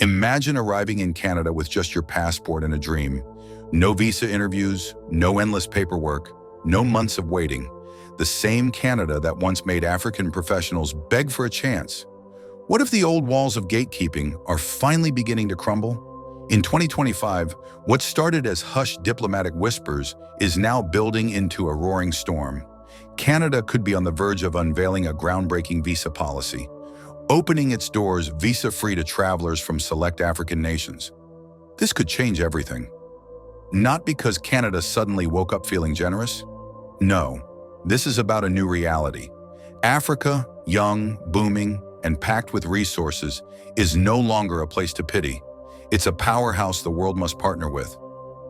Imagine arriving in Canada with just your passport and a dream. No visa interviews, no endless paperwork, no months of waiting. The same Canada that once made African professionals beg for a chance. What if the old walls of gatekeeping are finally beginning to crumble? In 2025, what started as hushed diplomatic whispers is now building into a roaring storm. Canada could be on the verge of unveiling a groundbreaking visa policy, opening its doors visa-free to travelers from select African nations. This could change everything. Not because Canada suddenly woke up feeling generous. No, this is about a new reality. Africa, young, booming, and packed with resources, is no longer a place to pity. It's a powerhouse the world must partner with.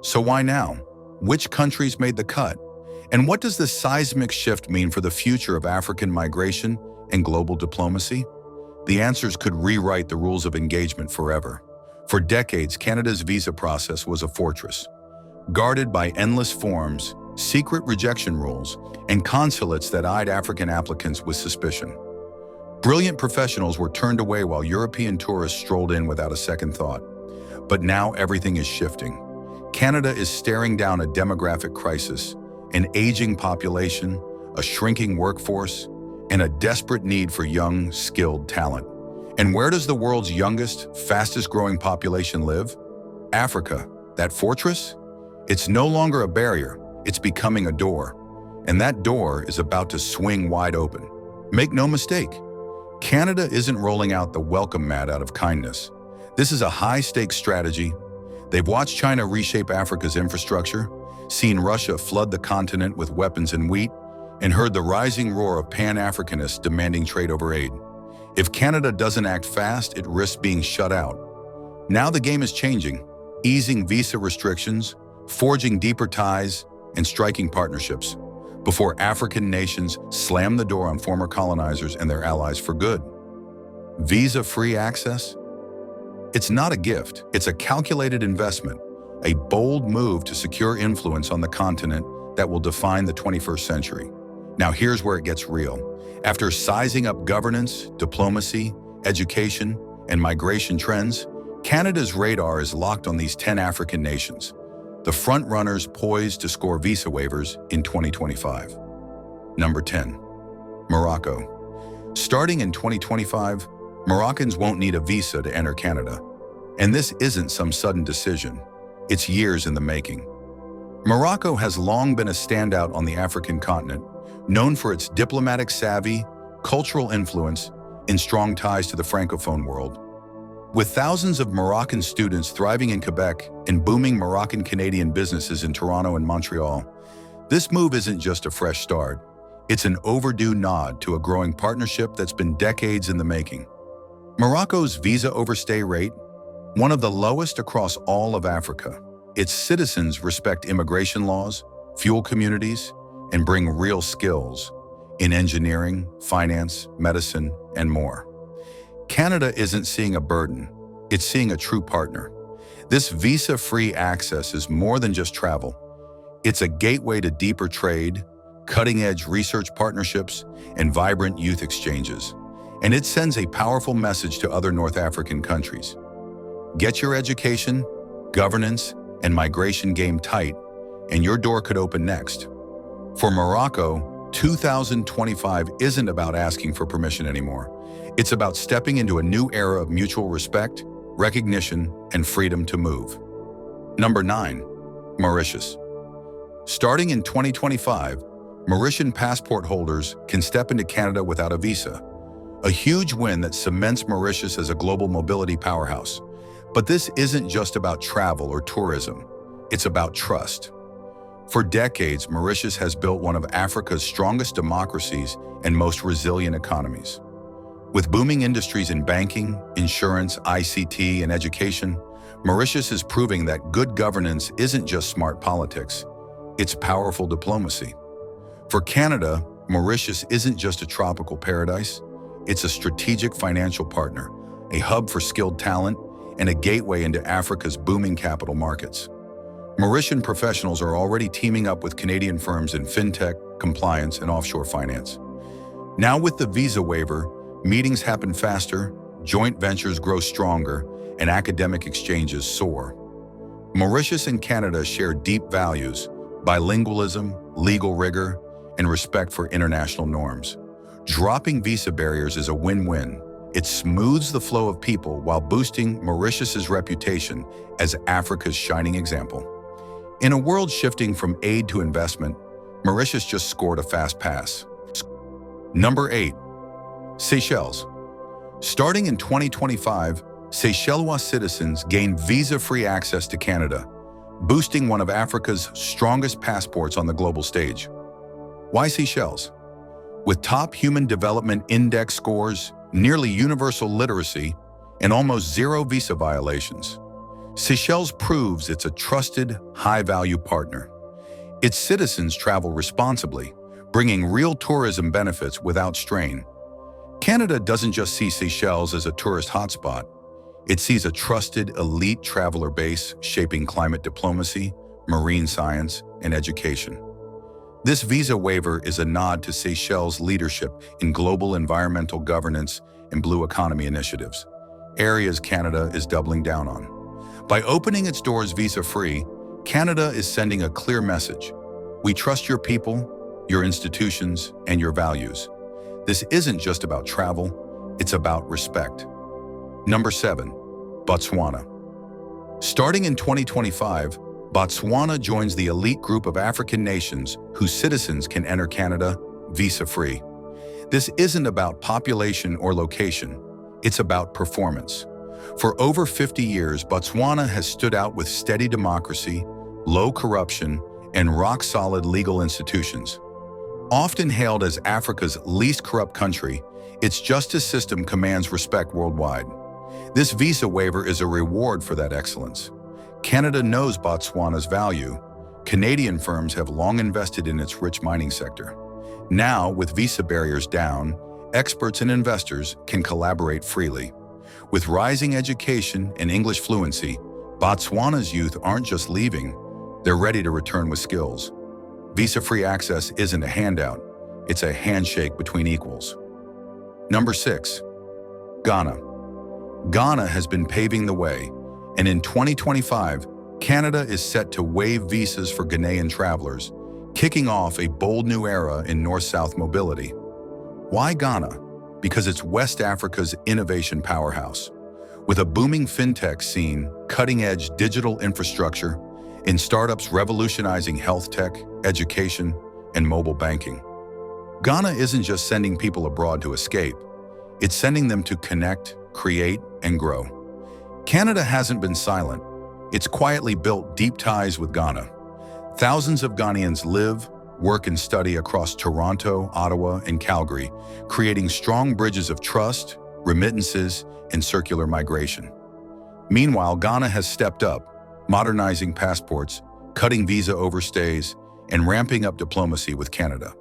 So why now? Which countries made the cut? And what does this seismic shift mean for the future of African migration and global diplomacy? The answers could rewrite the rules of engagement forever. For decades, Canada's visa process was a fortress, guarded by endless forms, secret rejection rules, and consulates that eyed African applicants with suspicion. Brilliant professionals were turned away while European tourists strolled in without a second thought. But now everything is shifting. Canada is staring down a demographic crisis, an aging population, a shrinking workforce, and a desperate need for young, skilled talent. And where does the world's youngest, fastest-growing population live? Africa. That fortress? It's no longer a barrier, it's becoming a door. And that door is about to swing wide open. Make no mistake, Canada isn't rolling out the welcome mat out of kindness. This is a high-stakes strategy. They've watched China reshape Africa's infrastructure, seen Russia flood the continent with weapons and wheat, and heard the rising roar of Pan-Africanists demanding trade over aid. If Canada doesn't act fast, it risks being shut out. Now the game is changing, easing visa restrictions, forging deeper ties, and striking partnerships, before African nations slam the door on former colonizers and their allies for good. Visa-free access? It's not a gift, it's a calculated investment, a bold move to secure influence on the continent that will define the 21st century. Now here's where it gets real. After sizing up governance, diplomacy, education, and migration trends, Canada's radar is locked on these 10 African nations, the front-runners poised to score visa waivers in 2025. Number 10. Morocco. Starting in 2025, Moroccans won't need a visa to enter Canada. And this isn't some sudden decision. It's years in the making. Morocco has long been a standout on the African continent, known for its diplomatic savvy, cultural influence, and strong ties to the Francophone world. With thousands of Moroccan students thriving in Quebec and booming Moroccan-Canadian businesses in Toronto and Montreal, this move isn't just a fresh start. It's an overdue nod to a growing partnership that's been decades in the making. Morocco's visa overstay rate, one of the lowest across all of Africa. Its citizens respect immigration laws, fuel communities, and bring real skills in engineering, finance, medicine, and more. Canada isn't seeing a burden, it's seeing a true partner. This visa-free access is more than just travel. It's a gateway to deeper trade, cutting-edge research partnerships, and vibrant youth exchanges. And it sends a powerful message to other North African countries. Get your education, governance, and migration game tight, and your door could open next. For Morocco, 2025 isn't about asking for permission anymore. It's about stepping into a new era of mutual respect, recognition, and freedom to move. Number 9. Mauritius. Starting in 2025, Mauritian passport holders can step into Canada without a visa, a huge win that cements Mauritius as a global mobility powerhouse. But this isn't just about travel or tourism, it's about trust. For decades, Mauritius has built one of Africa's strongest democracies and most resilient economies. With booming industries in banking, insurance, ICT, and education, Mauritius is proving that good governance isn't just smart politics, it's powerful diplomacy. For Canada, Mauritius isn't just a tropical paradise, it's a strategic financial partner, a hub for skilled talent, and a gateway into Africa's booming capital markets. Mauritian professionals are already teaming up with Canadian firms in fintech, compliance, and offshore finance. Now with the visa waiver, meetings happen faster, joint ventures grow stronger, and academic exchanges soar. Mauritius and Canada share deep values: bilingualism, legal rigor, and respect for international norms. Dropping visa barriers is a win-win. It smooths the flow of people while boosting Mauritius's reputation as Africa's shining example. In a world shifting from aid to investment, Mauritius just scored a fast pass. Number 8. Seychelles. Starting in 2025, Seychellois citizens gain visa-free access to Canada, boosting one of Africa's strongest passports on the global stage. Why Seychelles? With top Human Development Index scores, nearly universal literacy, and almost zero visa violations, Seychelles proves it's a trusted, high-value partner. Its citizens travel responsibly, bringing real tourism benefits without strain. Canada doesn't just see Seychelles as a tourist hotspot. It sees a trusted, elite traveler base shaping climate diplomacy, marine science, and education. This visa waiver is a nod to Seychelles' leadership in global environmental governance and blue economy initiatives, areas Canada is doubling down on. By opening its doors visa-free, Canada is sending a clear message: we trust your people, your institutions, and your values. This isn't just about travel, it's about respect. Number 7. Botswana. Starting in 2025, Botswana joins the elite group of African nations whose citizens can enter Canada visa-free. This isn't about population or location, it's about performance. For over 50 years, Botswana has stood out with steady democracy, low corruption, and rock-solid legal institutions. Often hailed as Africa's least corrupt country, its justice system commands respect worldwide. This visa waiver is a reward for that excellence. Canada knows Botswana's value. Canadian firms have long invested in its rich mining sector. Now, with visa barriers down, experts and investors can collaborate freely. With rising education and English fluency, Botswana's youth aren't just leaving, they're ready to return with skills. Visa-free access isn't a handout, it's a handshake between equals. Number 6. Ghana. Ghana has been paving the way, and in 2025, Canada is set to waive visas for Ghanaian travelers, kicking off a bold new era in North-South mobility. Why Ghana? Because it's West Africa's innovation powerhouse. With a booming fintech scene, cutting-edge digital infrastructure, and startups revolutionizing health tech, education, and mobile banking. Ghana isn't just sending people abroad to escape, it's sending them to connect, create, and grow. Canada hasn't been silent. It's quietly built deep ties with Ghana. Thousands of Ghanaians live, work, and study across Toronto, Ottawa, and Calgary, creating strong bridges of trust, remittances, and circular migration. Meanwhile, Ghana has stepped up, modernizing passports, cutting visa overstays, and ramping up diplomacy with Canada.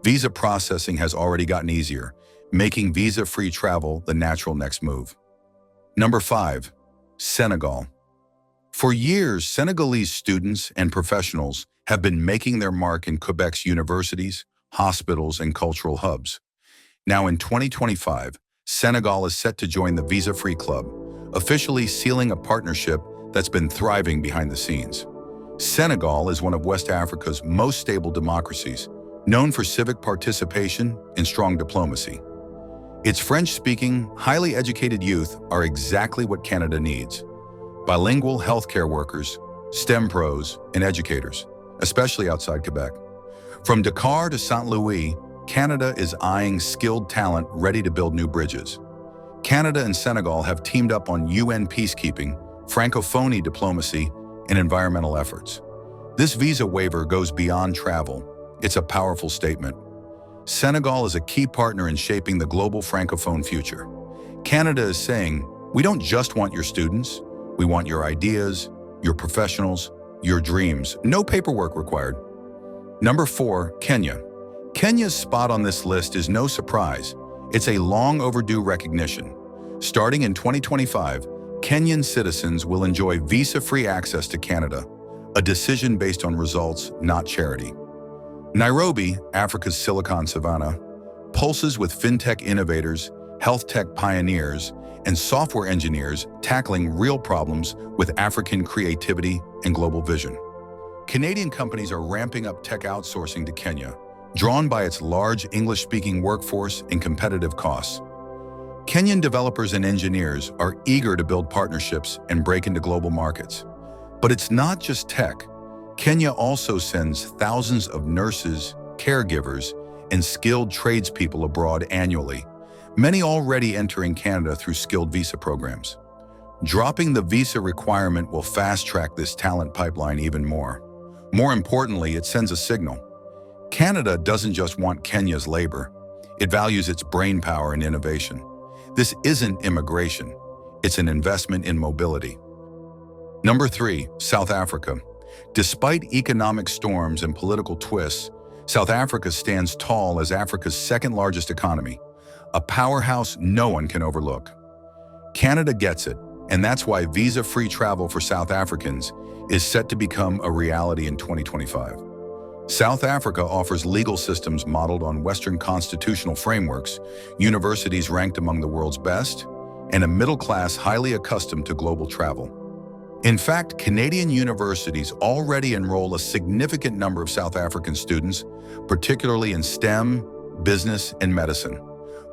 Visa processing has already gotten easier, making visa-free travel the natural next move. Number 5. Senegal. For years, Senegalese students and professionals have been making their mark in Quebec's universities, hospitals, and cultural hubs. Now in 2025, Senegal is set to join the Visa-Free Club, officially sealing a partnership that's been thriving behind the scenes. Senegal is one of West Africa's most stable democracies, known for civic participation and strong diplomacy. Its French-speaking, highly educated youth are exactly what Canada needs: bilingual healthcare workers, STEM pros, and educators, especially outside Quebec. From Dakar to St. Louis, Canada is eyeing skilled talent ready to build new bridges. Canada and Senegal have teamed up on UN peacekeeping, Francophonie diplomacy, and environmental efforts. This visa waiver goes beyond travel. It's a powerful statement. Senegal is a key partner in shaping the global Francophone future. Canada is saying, we don't just want your students, we want your ideas, your professionals, your dreams. No paperwork required. Number 4, Kenya. Kenya's spot on this list is no surprise. It's a long overdue recognition. Starting in 2025, Kenyan citizens will enjoy visa-free access to Canada, a decision based on results, not charity. Nairobi, Africa's Silicon Savannah, pulses with fintech innovators, health tech pioneers, and software engineers tackling real problems with African creativity and global vision. Canadian companies are ramping up tech outsourcing to Kenya, drawn by its large English-speaking workforce and competitive costs. Kenyan developers and engineers are eager to build partnerships and break into global markets. But it's not just tech. Kenya also sends thousands of nurses, caregivers, and skilled tradespeople abroad annually, many already entering Canada through skilled visa programs. Dropping the visa requirement will fast-track this talent pipeline even more. More importantly, it sends a signal. Canada doesn't just want Kenya's labor. It values its brainpower and innovation. This isn't immigration. It's an investment in mobility. Number 3, South Africa. Despite economic storms and political twists, South Africa stands tall as Africa's second-largest economy, a powerhouse no one can overlook. Canada gets it, and that's why visa-free travel for South Africans is set to become a reality in 2025. South Africa offers legal systems modeled on Western constitutional frameworks, universities ranked among the world's best, and a middle class highly accustomed to global travel. In fact, Canadian universities already enroll a significant number of South African students, particularly in STEM, business, and medicine.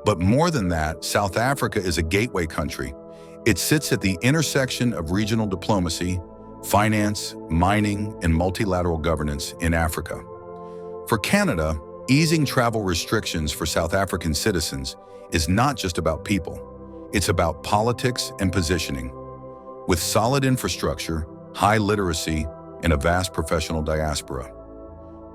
But more than that, South Africa is a gateway country. It sits at the intersection of regional diplomacy, finance, mining, and multilateral governance in Africa. For Canada, easing travel restrictions for South African citizens is not just about people. It's about politics and positioning. With solid infrastructure, high literacy, and a vast professional diaspora,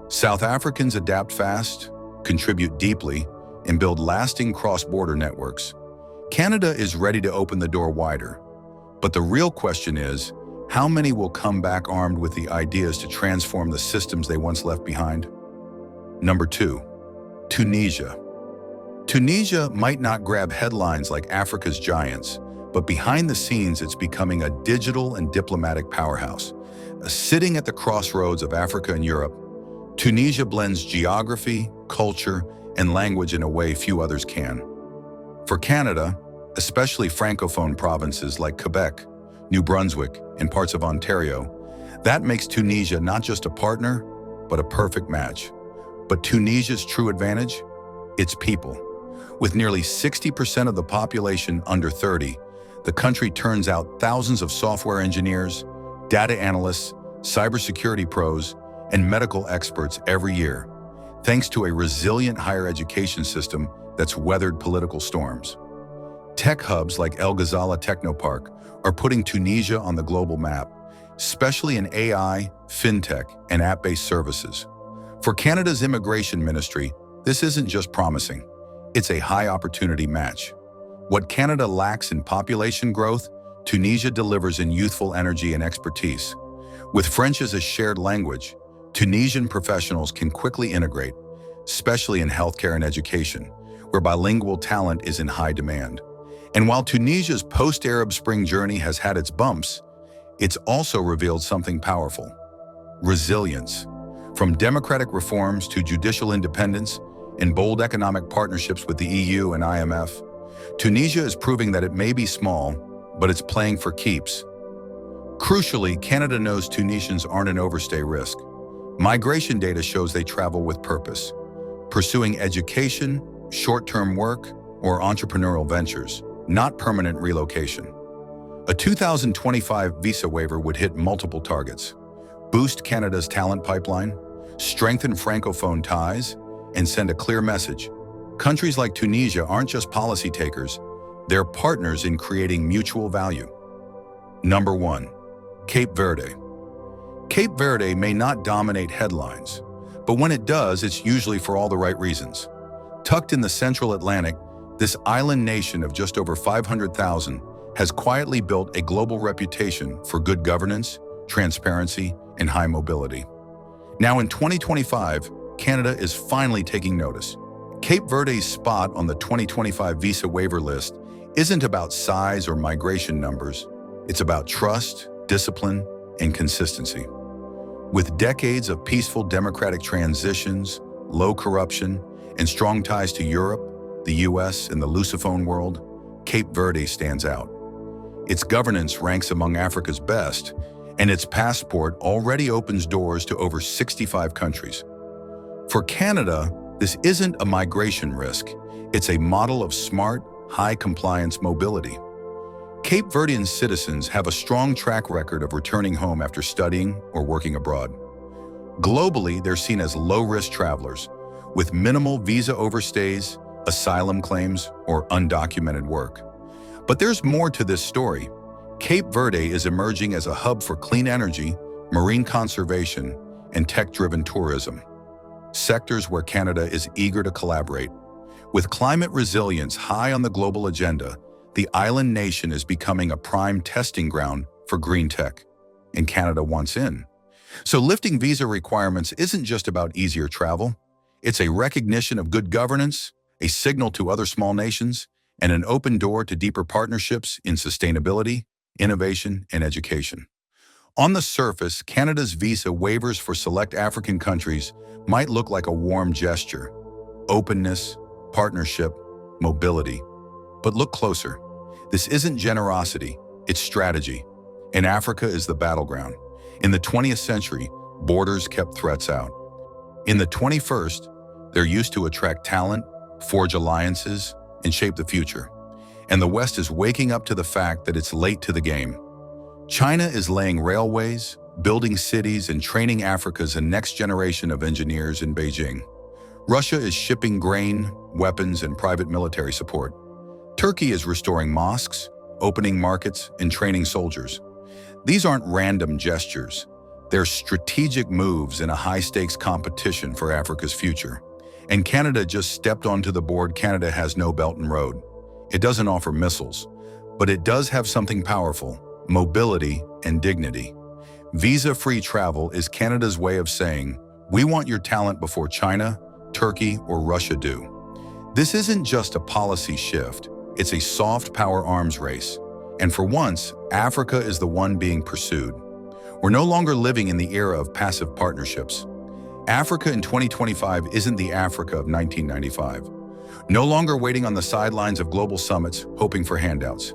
South Africans adapt fast, contribute deeply, and build lasting cross-border networks. Canada is ready to open the door wider. But the real question is, how many will come back armed with the ideas to transform the systems they once left behind? Number 2, Tunisia. Tunisia might not grab headlines like Africa's giants, but behind the scenes it's becoming a digital and diplomatic powerhouse. Sitting at the crossroads of Africa and Europe, Tunisia blends geography, culture, and language in a way few others can. For Canada, especially francophone provinces like Quebec, New Brunswick, and parts of Ontario, that makes Tunisia not just a partner, but a perfect match. But Tunisia's true advantage? Its people. With nearly 60% of the population under 30, the country turns out thousands of software engineers, data analysts, cybersecurity pros, and medical experts every year, thanks to a resilient higher education system that's weathered political storms. Tech hubs like El Ghazala Technopark are putting Tunisia on the global map, especially in AI, fintech, and app-based services. For Canada's immigration ministry, this isn't just promising, it's a high-opportunity match. What Canada lacks in population growth, Tunisia delivers in youthful energy and expertise. With French as a shared language, Tunisian professionals can quickly integrate, especially in healthcare and education, where bilingual talent is in high demand. And while Tunisia's post-Arab Spring journey has had its bumps, it's also revealed something powerful: resilience. From democratic reforms to judicial independence and bold economic partnerships with the EU and IMF, Tunisia is proving that it may be small, but it's playing for keeps. Crucially, Canada knows Tunisians aren't an overstay risk. Migration data shows they travel with purpose, pursuing education, short-term work, or entrepreneurial ventures, not permanent relocation. A 2025 visa waiver would hit multiple targets: boost Canada's talent pipeline, strengthen francophone ties, and send a clear message. Countries like Tunisia aren't just policy takers, they're partners in creating mutual value. Number 1, Cape Verde. Cape Verde may not dominate headlines, but when it does, it's usually for all the right reasons. Tucked in the central Atlantic, this island nation of just over 500,000 has quietly built a global reputation for good governance, transparency, and high mobility. Now in 2025, Canada is finally taking notice. Cape Verde's spot on the 2025 visa waiver list isn't about size or migration numbers. It's about trust, discipline, and consistency. With decades of peaceful democratic transitions, low corruption, and strong ties to Europe, the US, and the Lusophone world, Cape Verde stands out. Its governance ranks among Africa's best, and its passport already opens doors to over 65 countries. For Canada, this isn't a migration risk. It's a model of smart, high-compliance mobility. Cape Verdean citizens have a strong track record of returning home after studying or working abroad. Globally, they're seen as low-risk travelers, with minimal visa overstays, asylum claims, or undocumented work. But there's more to this story. Cape Verde is emerging as a hub for clean energy, marine conservation, and tech-driven tourism, sectors where Canada is eager to collaborate. With climate resilience high on the global agenda, the island nation is becoming a prime testing ground for green tech, and Canada wants in. So lifting visa requirements isn't just about easier travel. It's a recognition of good governance, a signal to other small nations, and an open door to deeper partnerships in sustainability, innovation, and education. On the surface, Canada's visa waivers for select African countries might look like a warm gesture: openness, partnership, mobility. But look closer. This isn't generosity, it's strategy. And Africa is the battleground. In the 20th century, borders kept threats out. In the 21st, they're used to attract talent, forge alliances, and shape the future. And the West is waking up to the fact that it's late to the game. China is laying railways, building cities, and training Africa's next generation of engineers in Beijing. Russia is shipping grain, weapons, and private military support. Turkey is restoring mosques, opening markets, and training soldiers. These aren't random gestures. They're strategic moves in a high-stakes competition for Africa's future. And Canada just stepped onto the board. Canada has no Belt and Road. It doesn't offer missiles, but it does have something powerful: mobility and dignity. Visa-free travel is Canada's way of saying, we want your talent before China, Turkey, or Russia do. This isn't just a policy shift, it's a soft power arms race. And for once, Africa is the one being pursued. We're no longer living in the era of passive partnerships. Africa in 2025 isn't the Africa of 1995. No longer waiting on the sidelines of global summits, hoping for handouts.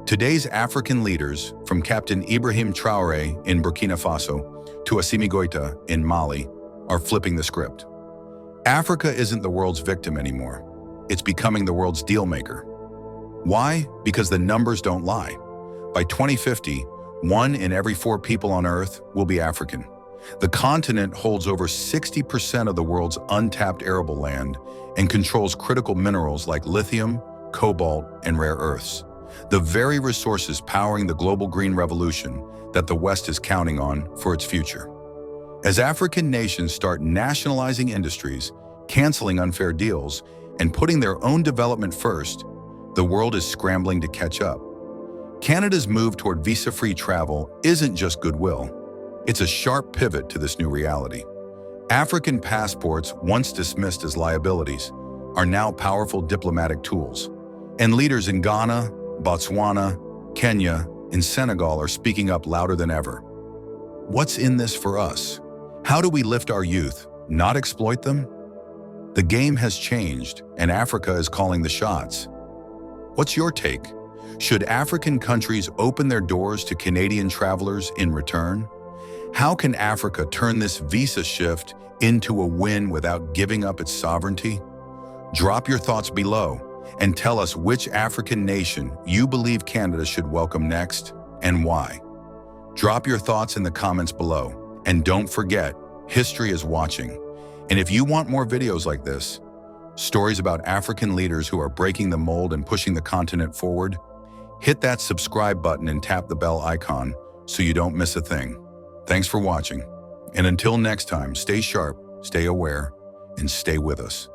Today's African leaders, from Captain Ibrahim Traoré in Burkina Faso to Assimi Goïta in Mali, are flipping the script. Africa isn't the world's victim anymore. It's becoming the world's deal maker. Why? Because the numbers don't lie. By 2050, 1 in every 4 people on Earth will be African. The continent holds over 60% of the world's untapped arable land and controls critical minerals like lithium, cobalt, and rare earths, the very resources powering the global green revolution that the West is counting on for its future. As African nations start nationalizing industries, canceling unfair deals, and putting their own development first, the world is scrambling to catch up. Canada's move toward visa-free travel isn't just goodwill. It's a sharp pivot to this new reality. African passports, once dismissed as liabilities, are now powerful diplomatic tools. And leaders in Ghana, Botswana, Kenya, and Senegal are speaking up louder than ever. What's in this for us? How do we lift our youth, not exploit them? The game has changed, and Africa is calling the shots. What's your take? Should African countries open their doors to Canadian travelers in return? How can Africa turn this visa shift into a win without giving up its sovereignty? Drop your thoughts below and tell us which African nation you believe Canada should welcome next and why. Drop your thoughts in the comments below. And don't forget, history is watching. And if you want more videos like this, stories about African leaders who are breaking the mold and pushing the continent forward, hit that subscribe button and tap the bell icon so you don't miss a thing. Thanks for watching. And until next time, stay sharp, stay aware, and stay with us.